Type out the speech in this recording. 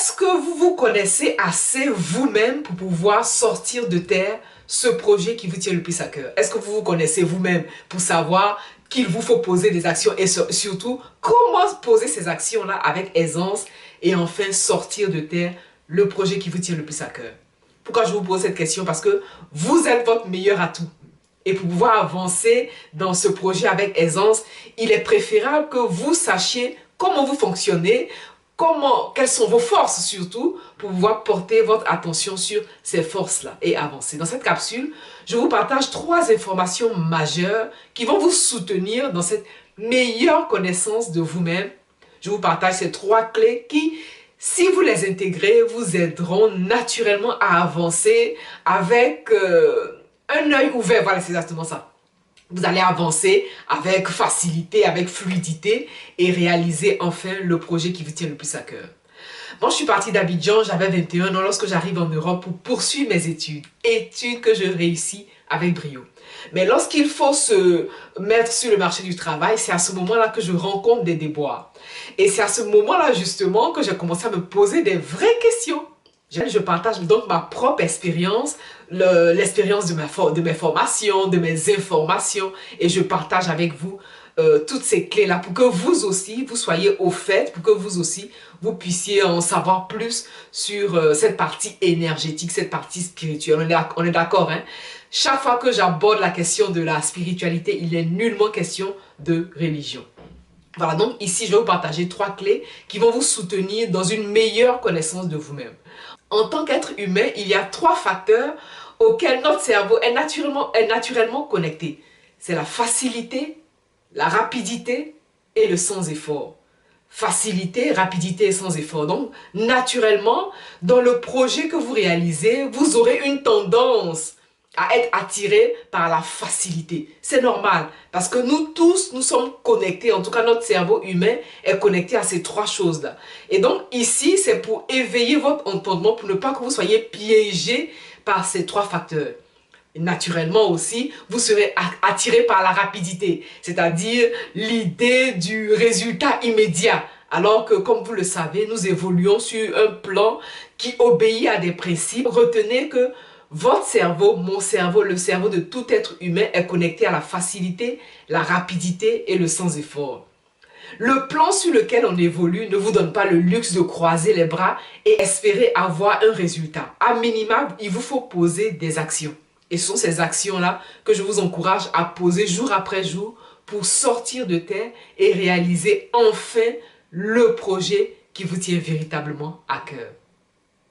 Est-ce que vous vous connaissez assez vous-même pour pouvoir sortir de terre ce projet qui vous tient le plus à cœur? Est-ce que vous vous connaissez vous-même pour savoir qu'il vous faut poser des actions et surtout comment poser ces actions-là avec aisance et enfin sortir de terre le projet qui vous tient le plus à cœur? Pourquoi je vous pose cette question? Parce que vous êtes votre meilleur atout. Et pour pouvoir avancer dans ce projet avec aisance, il est préférable que vous sachiez comment vous fonctionnez, quelles sont vos forces surtout, pour pouvoir porter votre attention sur ces forces-là et avancer. Dans cette capsule, je vous partage 3 informations majeures qui vont vous soutenir dans cette meilleure connaissance de vous-même. Je vous partage ces 3 clés qui, si vous les intégrez, vous aideront naturellement à avancer avec un œil ouvert. Voilà, c'est exactement ça. Vous allez avancer avec facilité, avec fluidité et réaliser enfin le projet qui vous tient le plus à cœur. Moi, je suis partie d'Abidjan, j'avais 21 ans lorsque j'arrive en Europe pour poursuivre mes études. Études que je réussis avec brio. Mais lorsqu'il faut se mettre sur le marché du travail, c'est à ce moment-là que je rencontre des déboires. Et c'est à ce moment-là justement que j'ai commencé à me poser des vraies questions. Je partage donc ma propre expérience, l'expérience de mes formations, de mes informations, et je partage avec vous toutes ces clés-là pour que vous aussi, vous soyez au fait, pour que vous aussi, vous puissiez en savoir plus sur cette partie énergétique, cette partie spirituelle. On est d'accord, hein? Chaque fois que j'aborde la question de la spiritualité, il est nullement question de religion. Voilà, donc ici, je vais vous partager 3 clés qui vont vous soutenir dans une meilleure connaissance de vous-même. En tant qu'être humain, il y a 3 facteurs auxquels notre cerveau est naturellement connecté. C'est la facilité, la rapidité et le sans effort. Facilité, rapidité et sans effort. Donc, naturellement, dans le projet que vous réalisez, vous aurez une tendance à être attiré par la facilité. C'est normal, parce que nous tous, nous sommes connectés, en tout cas notre cerveau humain est connecté à ces 3 choses-là. Et donc ici, c'est pour éveiller votre entendement, pour ne pas que vous soyez piégé par ces 3 facteurs. Et naturellement aussi, vous serez attiré par la rapidité, c'est-à-dire l'idée du résultat immédiat. Alors que, comme vous le savez, nous évoluons sur un plan qui obéit à des principes. Retenez que votre cerveau, mon cerveau, le cerveau de tout être humain est connecté à la facilité, la rapidité et le sans effort. Le plan sur lequel on évolue ne vous donne pas le luxe de croiser les bras et espérer avoir un résultat. À minima, il vous faut poser des actions. Et ce sont ces actions-là que je vous encourage à poser jour après jour pour sortir de terre et réaliser enfin le projet qui vous tient véritablement à cœur.